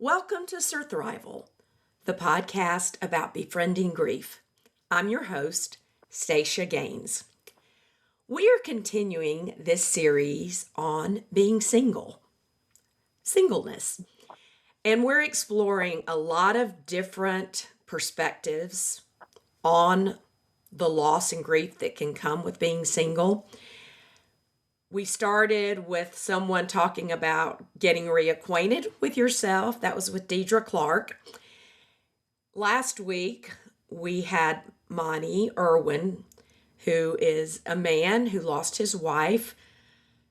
Welcome to Surthrival, the podcast about befriending grief. I'm your host, Stacia Gaines. We are continuing this series on being singleness, and we're exploring a lot of different perspectives on the loss and grief that can come with being single. We started with someone talking about getting reacquainted with yourself. That was with Deidre Clark. Last week, we had Monty Irwin, who is a man who lost his wife,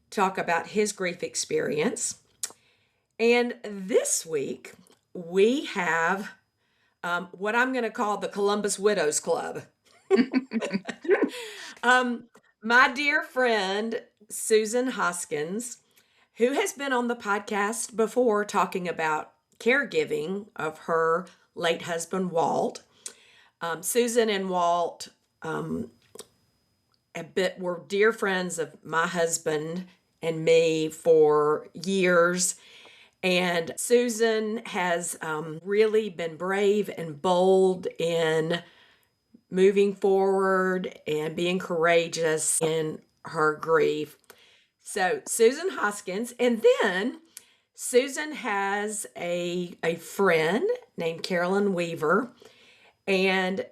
talk about his grief experience. And this week, we have what I'm going to call the Columbus Widows Club. My dear friend, Susan Hoskins, who has been on the podcast before talking about caregiving of her late husband, Walt. Susan and Walt were dear friends of my husband and me for years. And Susan has really been brave and bold in moving forward and being courageous in her grief. So Susan Hoskins, and then Susan has a friend named Carolyn Weaver, and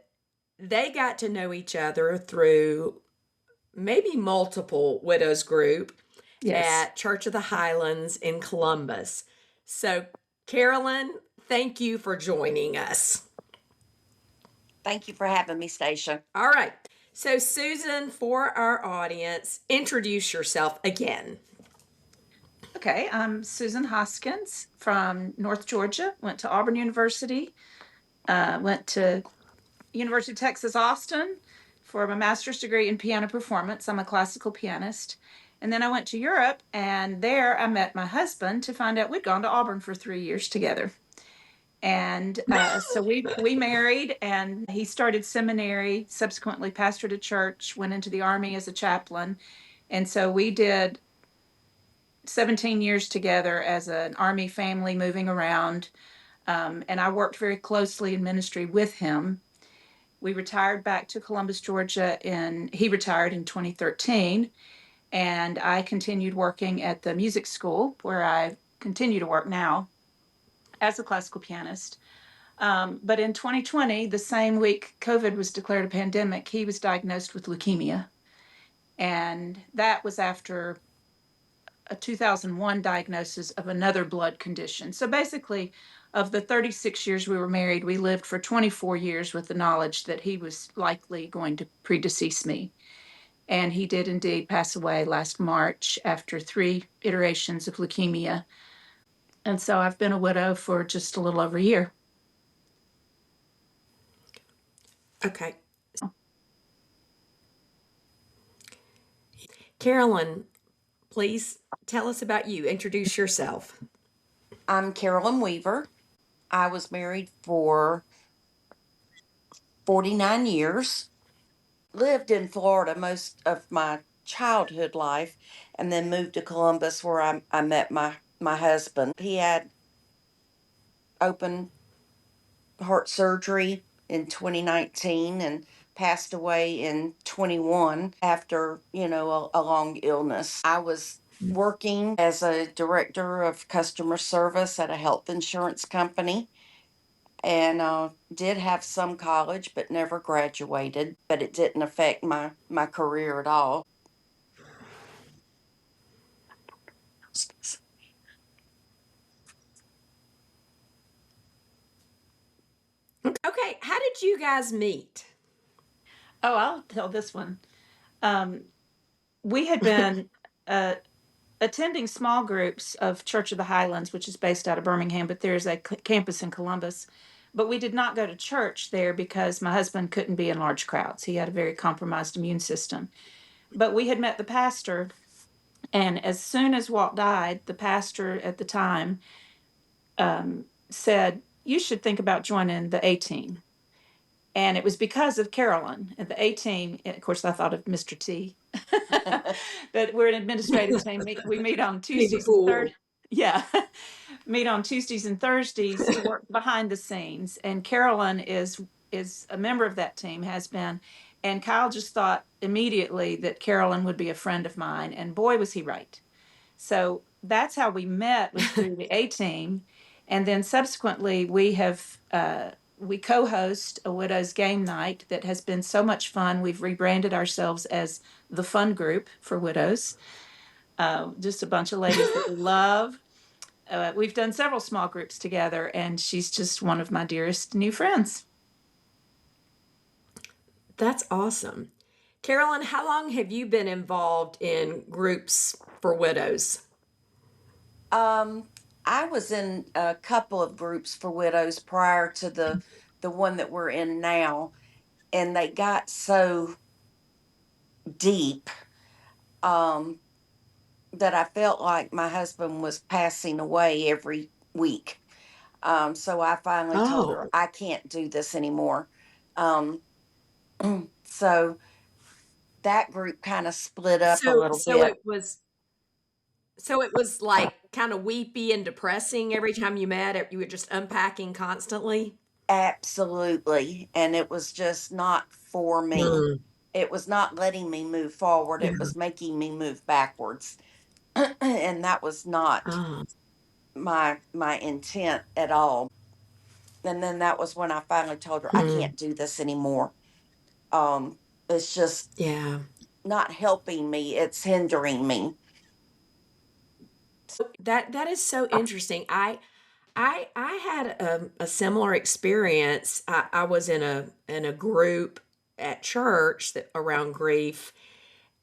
they got to know each other through maybe multiple widows group at Church of the Highlands in Columbus. So Carolyn, thank you for joining us. Thank you for having me, Stacia. All right. So, Susan, for our audience, introduce yourself again. Okay, I'm Susan Hoskins from North Georgia. Went to Auburn University. Went to University of Texas, Austin for my master's degree in piano performance. I'm a classical pianist. And then I went to Europe, and there I met my husband to find out we'd gone to Auburn for 3 years together. And so we married, and he started seminary, subsequently pastored a church, went into the Army as a chaplain. And so we did 17 years together as an Army family moving around. And I worked very closely in ministry with him. We retired back to Columbus, Georgia, he retired in 2013. And I continued working at the music school, where I continue to work now as a classical pianist. But in 2020, the same week COVID was declared a pandemic, he was diagnosed with leukemia. And that was after a 2001 diagnosis of another blood condition. So basically, of the 36 years we were married, we lived for 24 years with the knowledge that he was likely going to predecease me. And he did indeed pass away last March after 3 iterations of leukemia. And so I've been a widow for just a little over a year. Okay. Carolyn, please tell us about you. Introduce yourself. I'm Carolyn Weaver. I was married for 49 years. Lived in Florida most of my childhood life, and then moved to Columbus, where I met my husband. He had open heart surgery in 2019 and passed away in 21 after, a long illness. I was working as a director of customer service at a health insurance company, and did have some college but never graduated, but it didn't affect my career at all. Okay, how did you guys meet? Oh, I'll tell this one. We had been attending small groups of Church of the Highlands, which is based out of Birmingham, but there's a campus in Columbus. But we did not go to church there because my husband couldn't be in large crowds. He had a very compromised immune system. But we had met the pastor, and as soon as Walt died, the pastor at the time said, "You should think about joining the A team." And it was because of Carolyn. At the A team, of course, I thought of Mr. T. But we're an administrative team. We meet on Tuesdays and Yeah, meet on Tuesdays and Thursdays to work behind the scenes. And Carolyn is a member of that team, has been. And Kyle just thought immediately that Carolyn would be a friend of mine, and boy was he right. So that's how we met, was through the A team. And then subsequently we co-host a widows game night that has been so much fun. We've rebranded ourselves as the Fun Group for Widows. Just a bunch of ladies that we love. We've done several small groups together, and she's just one of my dearest new friends. That's awesome. Carolyn, how long have you been involved in groups for widows? I was in a couple of groups for widows prior to the one that we're in now, and they got so deep um, that I felt like my husband was passing away every week. So I finally told her Oh, I can't do this anymore. Um, so that group kind of split up a so little so bit. it was like kind of weepy and depressing every time you met. You were just unpacking constantly. Absolutely. And it was just not for me. Mm, It was not letting me move forward. yeah. It was making me move backwards. And that was not Ah, my intent at all. And then that was when I finally told her I mm, can't do this anymore. Um, it's just yeah. not helping me, it's hindering me. That is so interesting. I had a similar experience. I was in a group at church that around grief,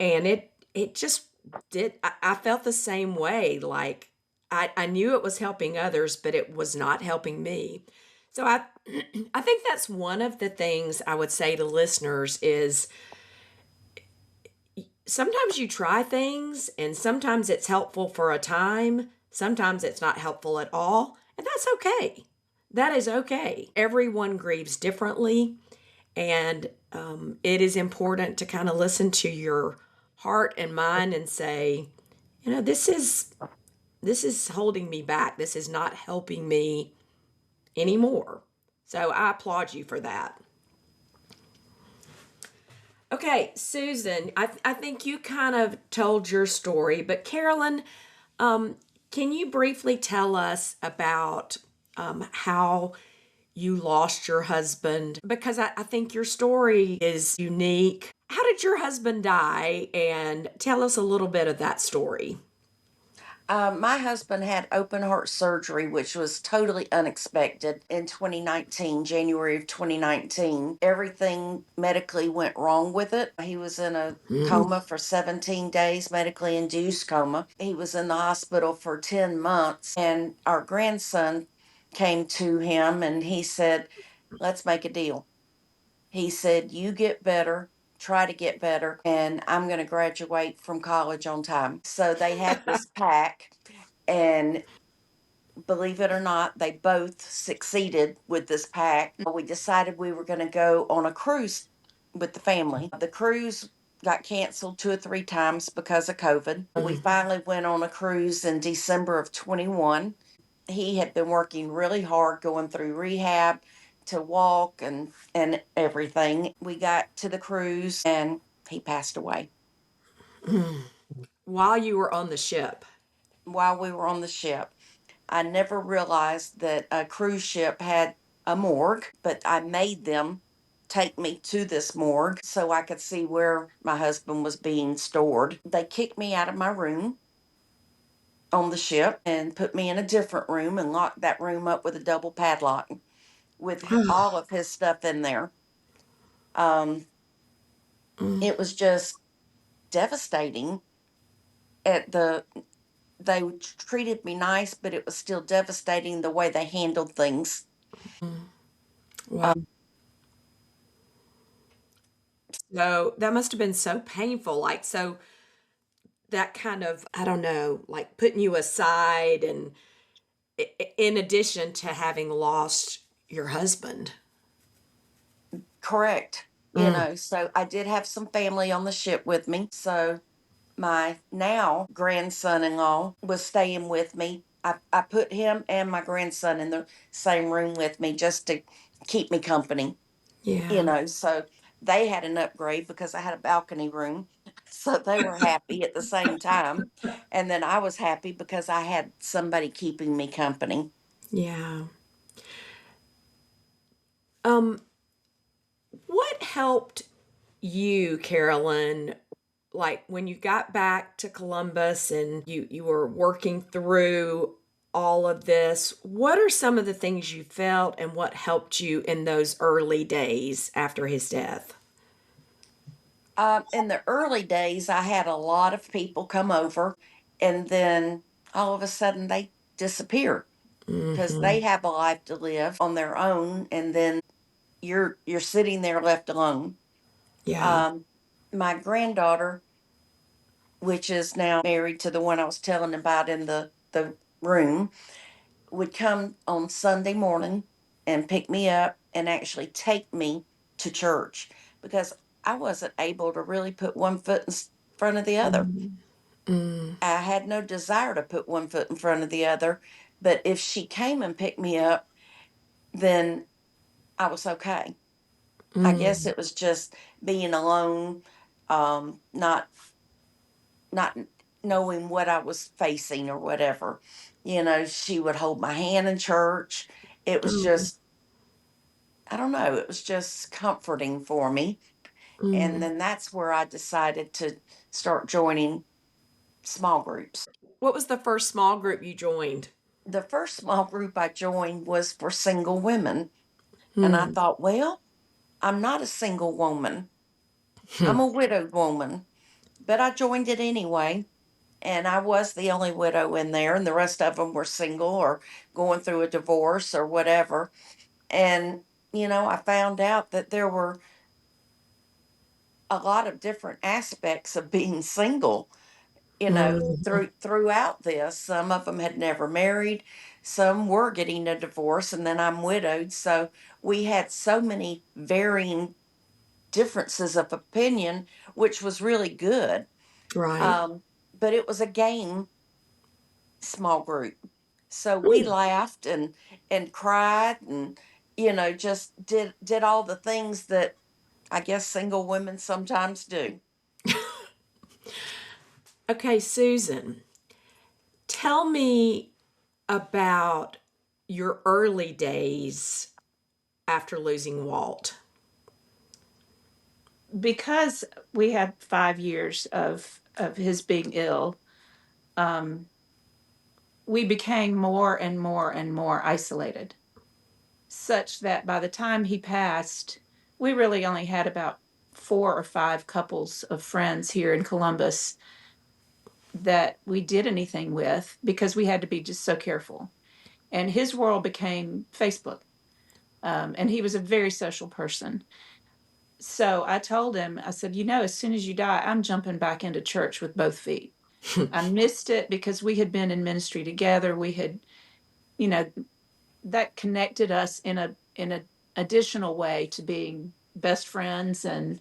and it just did. I felt the same way. Like I knew it was helping others, but it was not helping me. So I I think that's one of the things I would say to listeners is sometimes you try things and sometimes it's helpful for a time, sometimes it's not helpful at all, and that's okay. That is okay. Everyone grieves differently, and it is important to kind of listen to your heart and mind and say, this is holding me back. This is not helping me anymore. So I applaud you for that. Okay, Susan, I think you kind of told your story, but Carolyn, um, can you briefly tell us about how you lost your husband? Because I think your story is unique. How did your husband die? And tell us a little bit of that story. My husband had open heart surgery, which was totally unexpected in 2019, January of 2019. Everything medically went wrong with it. He was in a Mm. coma for 17 days, medically induced coma. He was in the hospital for 10 months, and our grandson came to him and he said, let's make a deal. He said, you get better, try to get better, and I'm going to graduate from college on time. So they had this pact, and believe it or not, they both succeeded with this pact. We decided we were going to go on a cruise with the family. The cruise got canceled 2 or 3 times because of COVID. We Mm. finally went on a cruise in December of 21. He had been working really hard going through rehab to walk and everything. We got to the cruise and he passed away Mm. While you were on the ship. while we were on the ship. I never realized that a cruise ship had a morgue, but I made them take me to this morgue so I could see where my husband was being stored. They kicked me out of my room on the ship and put me in a different room and locked that room up with a double padlock with all of his stuff in there. Um, Mm. it was just devastating. At the They treated me nice, but it was still devastating the way they handled things. Wow. So that must have been so painful. Like, so that kind of, I don't know, like putting you aside, and in addition to having lost your husband. Correct. Mm. So I did have some family on the ship with me. So my now grandson in law was staying with me I put him and my grandson in the same room with me just to keep me company, Yeah. so they had an upgrade because I had a balcony room. So they were happy at the same time. And then I was happy because I had somebody keeping me company. Yeah. Um, what helped you, Carolyn, like when you got back to Columbus and you were working through all of this, what are some of the things you felt and what helped you in those early days after his death? In the early days, I had a lot of people come over, and then all of a sudden they disappear because Mm-hmm. they have a life to live on their own, and then you're sitting there left alone. Yeah. Um, my granddaughter, which is now married to the one I was telling about in the room, would come on Sunday morning and pick me up and actually take me to church because I wasn't able to really put one foot in front of the other. Mm-hmm. I had no desire to put one foot in front of the other, but if she came and picked me up, then I was okay. I guess it was just being alone, not not knowing what I was facing or whatever. She would hold my hand in church. It was just, I don't know, it was just comforting for me. And Mm-hmm. then that's where I decided to start joining small groups. What was the first small group you joined? The first small group I joined was for single women. And I Hmm. thought, well, I'm not a single woman, I'm a widowed woman. But I joined it anyway. And I was the only widow in there, and the rest of them were single or going through a divorce or whatever. And, I found out that there were a lot of different aspects of being single, Mm-hmm. throughout this. Some of them had never married, some were getting a divorce, and then I'm widowed. So we had so many varying differences of opinion, which was really good. Right. Um, but it was a game small group. So we Mm. laughed and cried and just did all the things that I guess single women sometimes do. Okay, Susan, tell me about your early days after losing Walt. Because we had 5 years of his being ill, um, we became more and more and more isolated, such that by the time he passed, we really only had about 4 or 5 couples of friends here in Columbus that we did anything with because we had to be just so careful. And his world became Facebook. And he was a very social person. So I told him, I said, as soon as you die, I'm jumping back into church with both feet. I missed it because we had been in ministry together. We had, you know, that connected us in a additional way to being best friends and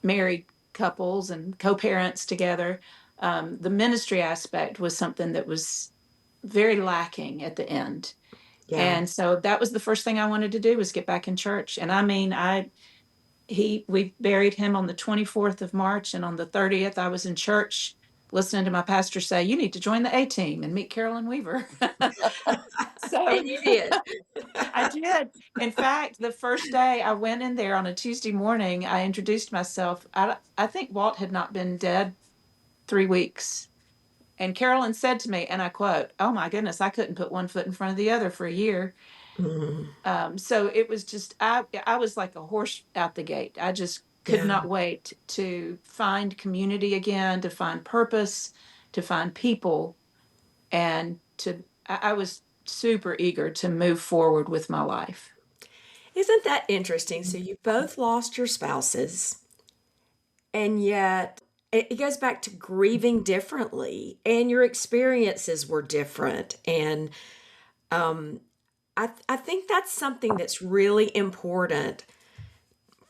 married couples and co-parents together. The ministry aspect was something that was very lacking at the end. Yeah. And so that was the first thing I wanted to do was get back in church. And I mean, we buried him on the 24th of March, and on the 30th I was in church listening to my pastor say, "You need to join the A team and meet Carolyn Weaver." And So you did. I did. In fact, the first day I went in there on a Tuesday morning, I introduced myself. I think Walt had not been dead 3 weeks. And Carolyn said to me, and I quote, "Oh my goodness, I couldn't put one foot in front of the other for a year." Mm, So it was just, I was like a horse out the gate. I just could yeah. not wait to find community again, to find purpose, to find people, and I was super eager to move forward with my life. Isn't that interesting? So you both lost your spouses, and yet it goes back to grieving differently, and your experiences were different. And um, I think that's something that's really important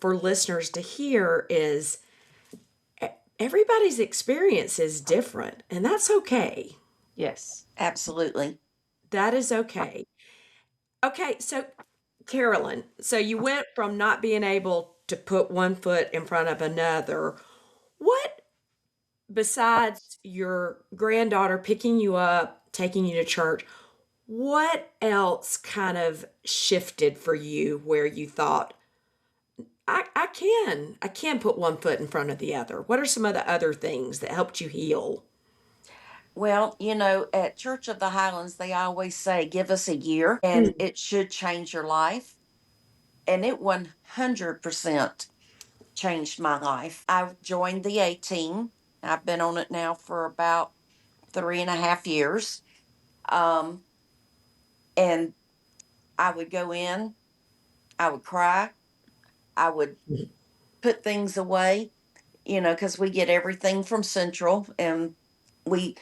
for listeners to hear is everybody's experience is different, and that's okay. Yes. Absolutely. That is okay. Okay, so Carolyn, so you went from not being able to put one foot in front of another. What, besides your granddaughter picking you up, taking you to church, what else kind of shifted for you where you thought, I can put one foot in front of the other? What are some of the other things that helped you heal? Well, at Church of the Highlands, they always say, give us a year and Mm. it should change your life. And it 100% changed my life. I joined the A team. I've been on it now for about 3.5 years. Um, and I would go in, I would cry, I would put things away, because we get everything from Central and we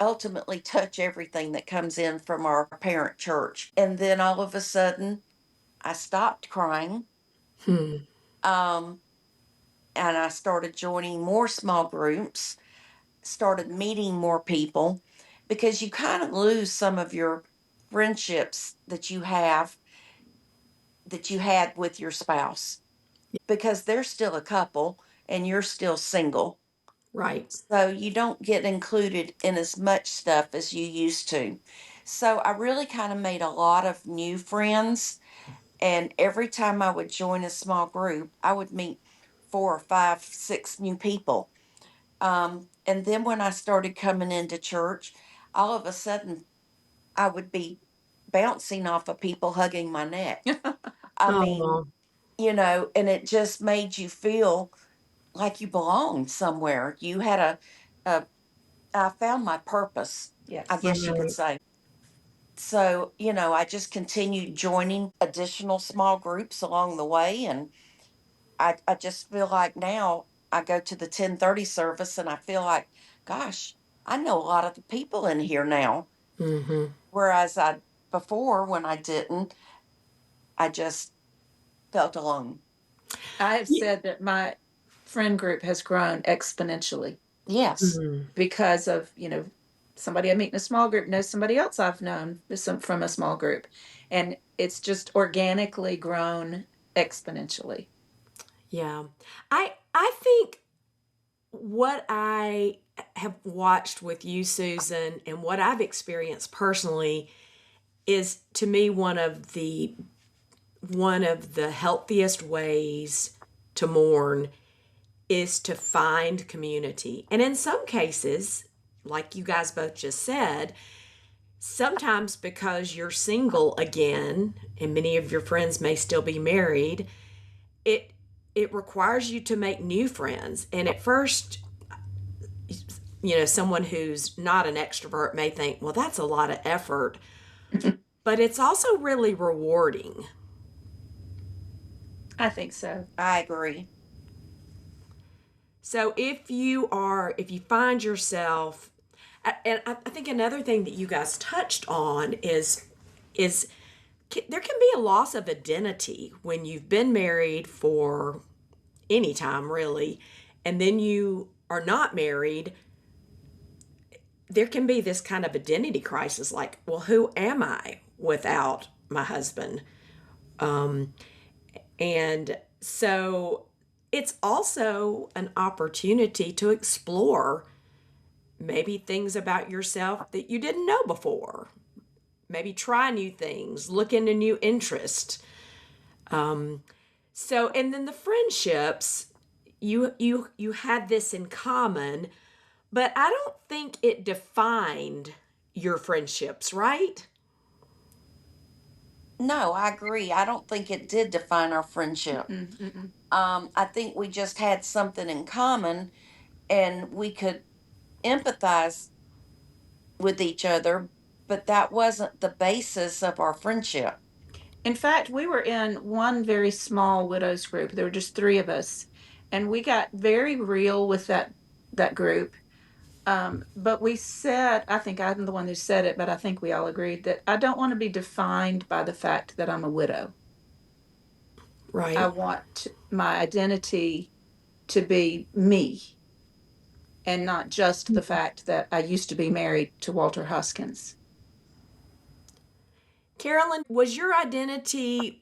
ultimately touch everything that comes in from our parent church. And then all of a sudden, I stopped crying. Hmm. Um, and I started joining more small groups, started meeting more people because you kind of lose some of your friendships that you had with your spouse because they're still a couple and you're still single. Right. So you don't get included in as much stuff as you used to. So I really kind of made a lot of new friends. And every time I would join a small group, I would meet 4 or 5, 6 new people. And then when I started coming into church, all of a sudden I would be bouncing off of people hugging my neck. I mean, Oh, and it just made you feel like you belonged somewhere. A I found my purpose, I Yes. guess you could right. say. So, I just continued joining additional small groups along the way. And I just feel like now I go to the 10:30 service and I feel like, gosh, I know a lot of the people in here now. Hmm. Whereas before, when I didn't, I just felt alone. I have said that my friend group has grown exponentially Yes, Mm. because of, somebody I meet in a small group knows somebody else I've known from a small group. And it's just organically grown exponentially. Yeah. I think what I have watched with you, Susan, and what I've experienced personally is, to me, one of the healthiest ways to mourn is to find community. And in some cases, like you guys both just said, sometimes because you're single again and many of your friends may still be married, it it requires you to make new friends. And at first, someone who's not an extrovert may think, well, that's a lot of effort, but it's also really rewarding. I think so. I agree. So if you find yourself, and I think another thing that you guys touched on is there can be a loss of identity when you've been married for any time really, and then you are not married. There can be this kind of identity crisis, like, well, who am I without my husband? And so it's also an opportunity to explore maybe things about yourself that you didn't know before. Maybe try new things, look into new interests. So, and then the friendships, you had this in common, but I don't think it defined your friendships, right? No, I agree. I don't think it did define our friendship. Mm-mm, mm-mm. I think we just had something in common and we could empathize with each other, but that wasn't the basis of our friendship. In fact, we were in one very small widows group. There were just three of us, and we got very real with that group. But we said, I think I'm the one who said it, but I think we all agreed that I don't want to be defined by the fact that I'm a widow. I Right. want my identity to be me. and not just the fact that I used to be married to Walter Hoskins. Carolyn, was your identity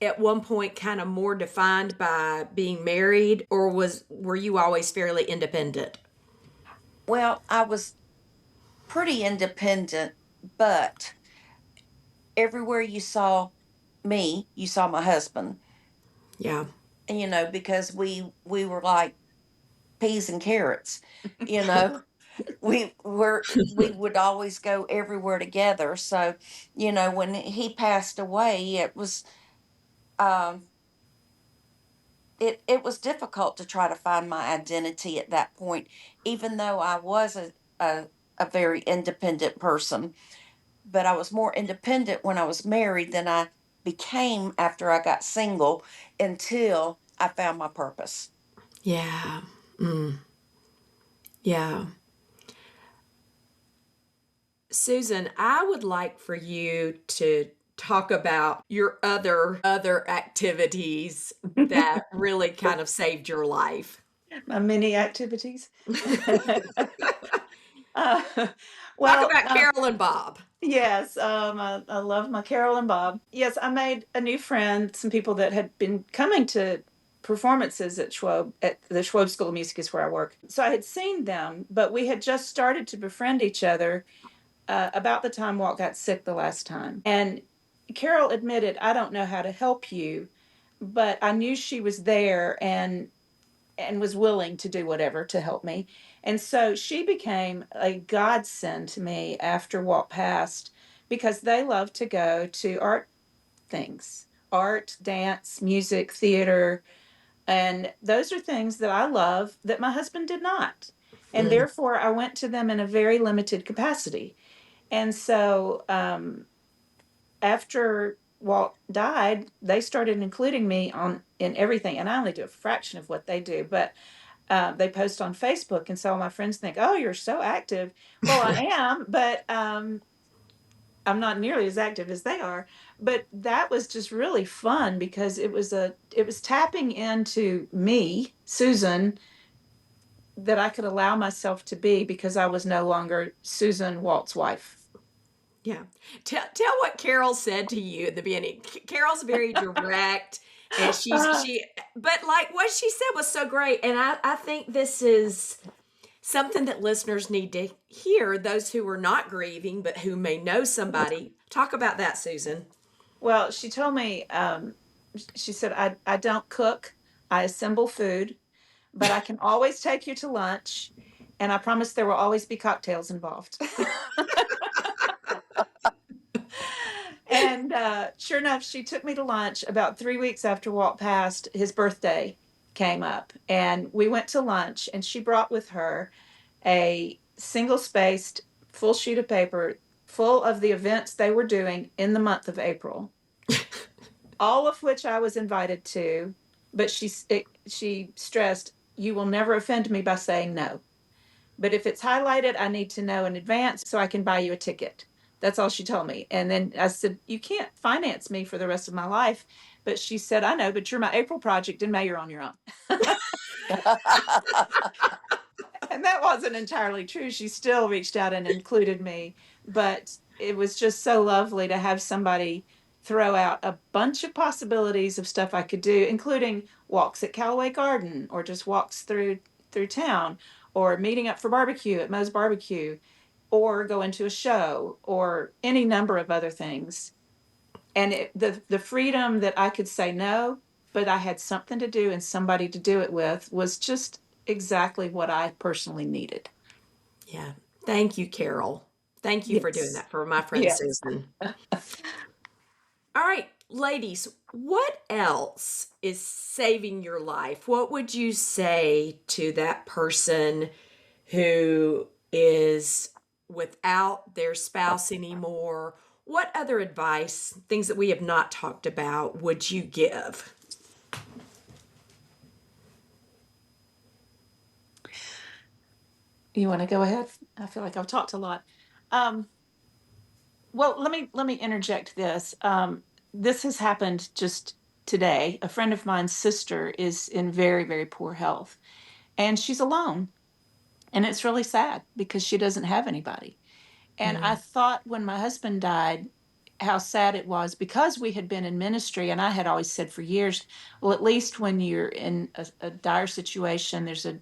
at one point kind of more defined by being married, or were you always fairly independent? Well, I was pretty independent, but everywhere you saw me, you saw my husband. Yeah. And, because we were like peas and carrots, you know. We would always go everywhere together. So, when he passed away, um it was difficult to try to find my identity at that point, even though I was a very independent person. But I was more independent when I was married than I became after I got single until I found my purpose. Yeah. Mm. Yeah. Susan, I would like for you to talk about your other activities that really kind of saved your life. My many activities. uh, Talk well, about Carol and Bob. yes, I love my Carol and Bob. Yes, I made a new friend, some people that had been coming to performances at the Schwab School of Music is where I work. So I had seen them, but we had just started to befriend each other about the time Walt got sick the last time. And Carol admitted, I don't know how to help you, but I knew she was there and was willing to do whatever to help me. And so she became a godsend to me after Walt passed because they love to go to art things, art, dance, music, theater. And those are things that I love that my husband did not. And Mm. therefore, I went to them in a very limited capacity. And so after Walt died, they started including me in everything. And I only do a fraction of what they do, but they post on Facebook, and so my friends think, "Oh, you're so active." Well, I am, but I'm not nearly as active as they are. But that was just really fun because it was tapping into me, Susan, that I could allow myself to be because I was no longer Susan Walt's wife. Yeah. Tell what Carol said to you at the beginning. Carol's very direct and but like what she said was so great. And I think this is something that listeners need to hear, those who are not grieving, but who may know somebody. Talk about that, Susan. Well, she told me, she said, I don't cook, I assemble food, but I can always take you to lunch, and I promise there will always be cocktails involved. And sure enough, she took me to lunch about 3 weeks after Walt passed. His birthday came up, and we went to lunch, and she brought with her a single spaced full sheet of paper full of the events they were doing in the month of April, all of which I was invited to. But she stressed, "You will never offend me by saying no. But if it's highlighted, I need to know in advance so I can buy you a ticket." That's all she told me. And then I said, "You can't finance me for the rest of my life." But she said, "I know, but you're my April project. In May, you're on your own." And that wasn't entirely true. She still reached out and included me. But it was just so lovely to have somebody throw out a bunch of possibilities of stuff I could do, including walks at Callaway Garden or just walks through town or meeting up for barbecue at Moe's Barbecue or going to a show or any number of other things. And the freedom that I could say no, but I had something to do and somebody to do it with was just exactly what I personally needed. Yeah. Thank you, Carol. Thank you for doing Yes. that for my friend Yes. Susan. All right, ladies, what else is saving your life? What would you say to that person who is without their spouse anymore? What other advice, things that we have not talked about, would you give? You want to go ahead? I feel like I've talked a lot. Um, well, let me interject this. This has happened just today. A friend of mine's sister is in very, very poor health, and she's alone. And it's really sad because she doesn't have anybody. And I Mm. thought when my husband died, how sad it was because we had been in ministry. And I had always said for years, well, at least when you're in a dire situation, there's an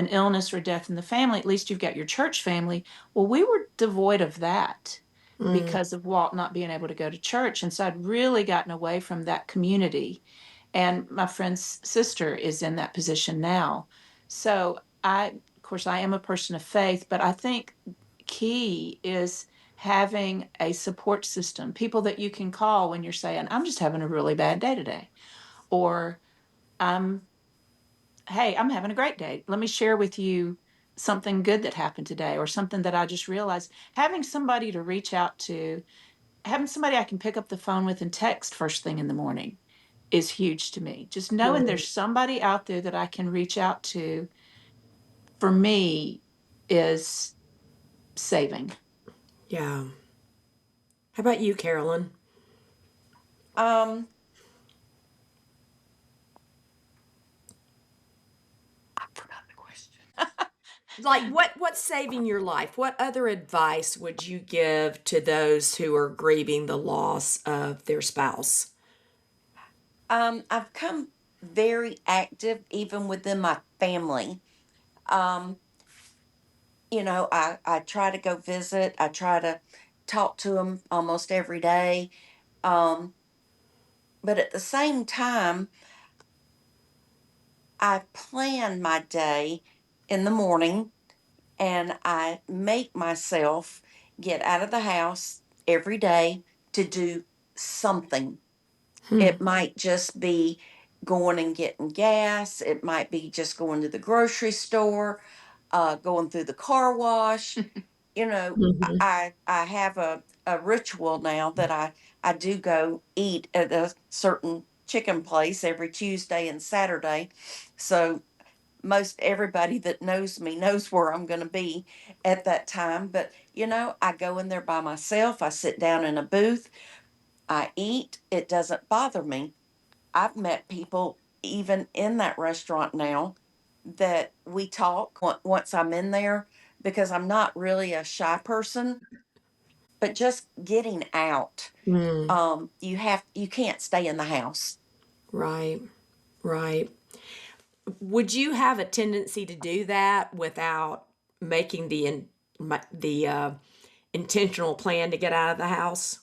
illness or death in the family, at least you've got your church family. Well, we were devoid of that Mm. because of Walt not being able to go to church. And so I'd really gotten away from that community. And my friend's sister is in that position now. So of course, I am a person of faith, but I think key is having a support system, people that you can call when you're saying, I'm just having a really bad day today, or I'm, hey, I'm having a great day. Let me share with you something good that happened today, or something that I just realized. Having somebody to reach out to, having somebody I can pick up the phone with and text first thing in the morning is huge to me. Just knowing Mm. there's somebody out there that I can reach out to for me is saving. Yeah. How about you, Carolyn? Um, I forgot the question. Like what's saving your life? What other advice would you give to those who are grieving the loss of their spouse? I've come very active even within my family. Um, I try to go visit. I try to talk to them almost every day. Um, but at the same time, I plan my day in the morning and I make myself get out of the house every day to do something. Hmm. It might just be going and getting gas. It might be just going to the grocery store, going through the car wash. Hmm. I have a ritual now that I do go eat at a certain chicken place every Tuesday and Saturday. So most everybody that knows me knows where I'm going to be at that time. But I go in there by myself. I sit down in a booth. I eat. It doesn't bother me. I've met people even in that restaurant now that we talk once I'm in there because I'm not really a shy person, but just getting out. Mm. You can't stay in the house. Right. Right. Would you have a tendency to do that without making the intentional plan to get out of the house?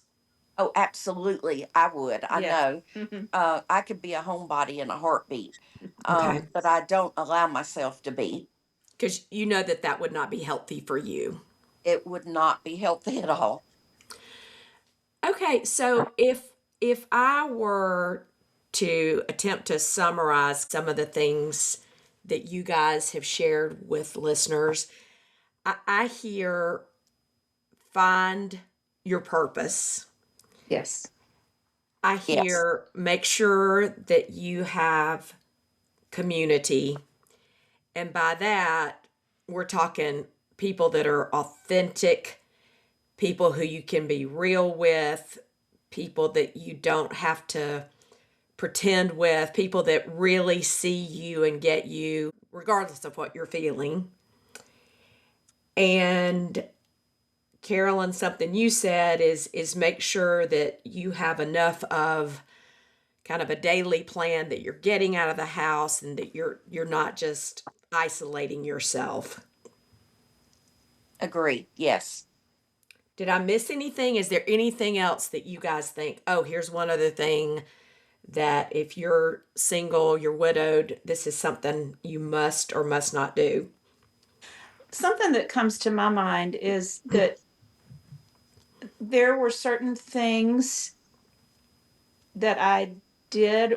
Oh, absolutely, I would. I Yes. know. I could be a homebody in a heartbeat, Okay. but I don't allow myself to be. Because you know that that would not be healthy for you. It would not be healthy at all. Okay, so if I were to attempt to summarize some of the things that you guys have shared with listeners, I hear find your purpose. Yes. I Yes, hear make sure that you have community. And by that, we're talking people that are authentic, people who you can be real with, people that you don't have to pretend with, people that really see you and get you, regardless of what you're feeling. And Carolyn, something you said is make sure that you have enough of kind of a daily plan that you're getting out of the house and that you're not just isolating yourself. agree. Yes. Did I miss anything? Is there anything else that you guys think, oh, here's one other thing that if you're single, you're widowed, this is something you must or must not do? Something that comes to my mind is that there were certain things that I did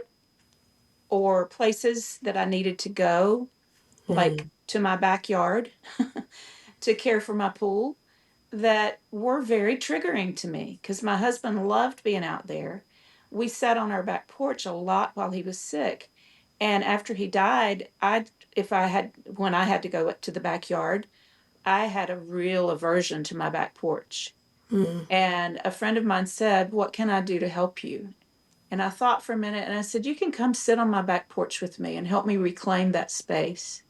or places that I needed to go, like Mm. to my backyard to care for my pool, that were very triggering to me because my husband loved being out there. We sat on our back porch a lot while he was sick. And after he died, if I had, when I had to go to the backyard, I had a real aversion to my back porch. Mm. And a friend of mine said, "What can I do to help you?" And I thought for a minute and I said, "You can come sit on my back porch with me and help me reclaim that space."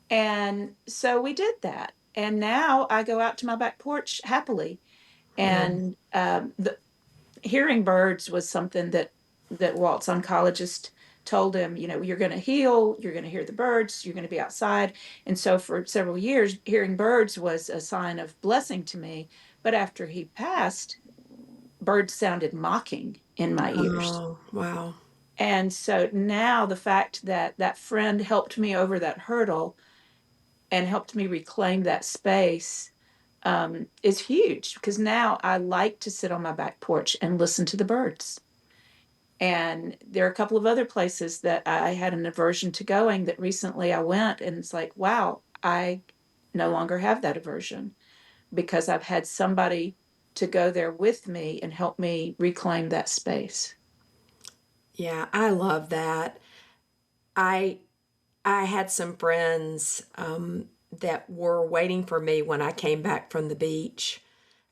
And so we did that. And now I go out to my back porch happily. Mm. And the hearing birds was something that Walt's oncologist told him, you're going to heal, you're going to hear the birds, you're going to be outside. And so for several years, hearing birds was a sign of blessing to me. But after he passed, birds sounded mocking in my ears. Oh, wow. And so now the fact that that friend helped me over that hurdle and helped me reclaim that space is huge, because now I like to sit on my back porch and listen to the birds. And there are a couple of other places that I had an aversion to going that recently I went, and it's like, wow, I no longer have that aversion because I've had somebody to go there with me and help me reclaim that space. Yeah, I love that. I I had some friends that were waiting for me when I came back from the beach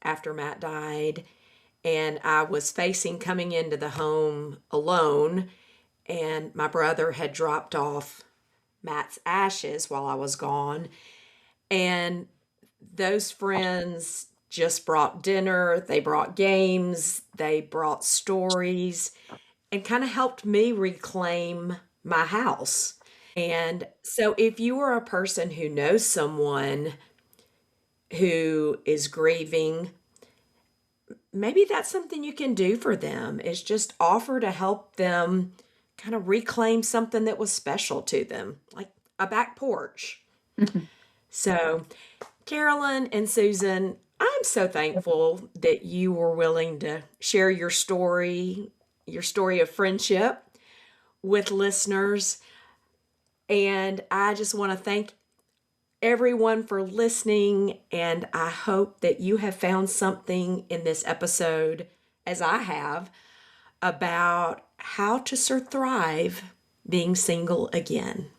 after Matt died, and I was facing coming into the home alone, and my brother had dropped off Matt's ashes while I was gone, and those friends just brought dinner, they brought games, they brought stories, and kind of helped me reclaim my house. And so, if you are a person who knows someone who is grieving, maybe that's something you can do for them, is just offer to help them kind of reclaim something that was special to them, like a back porch. So, Carolyn and Susan, I'm so thankful that you were willing to share your story of friendship with listeners. And I just want to thank everyone for listening. And I hope that you have found something in this episode, as I have, about how to thrive being single again.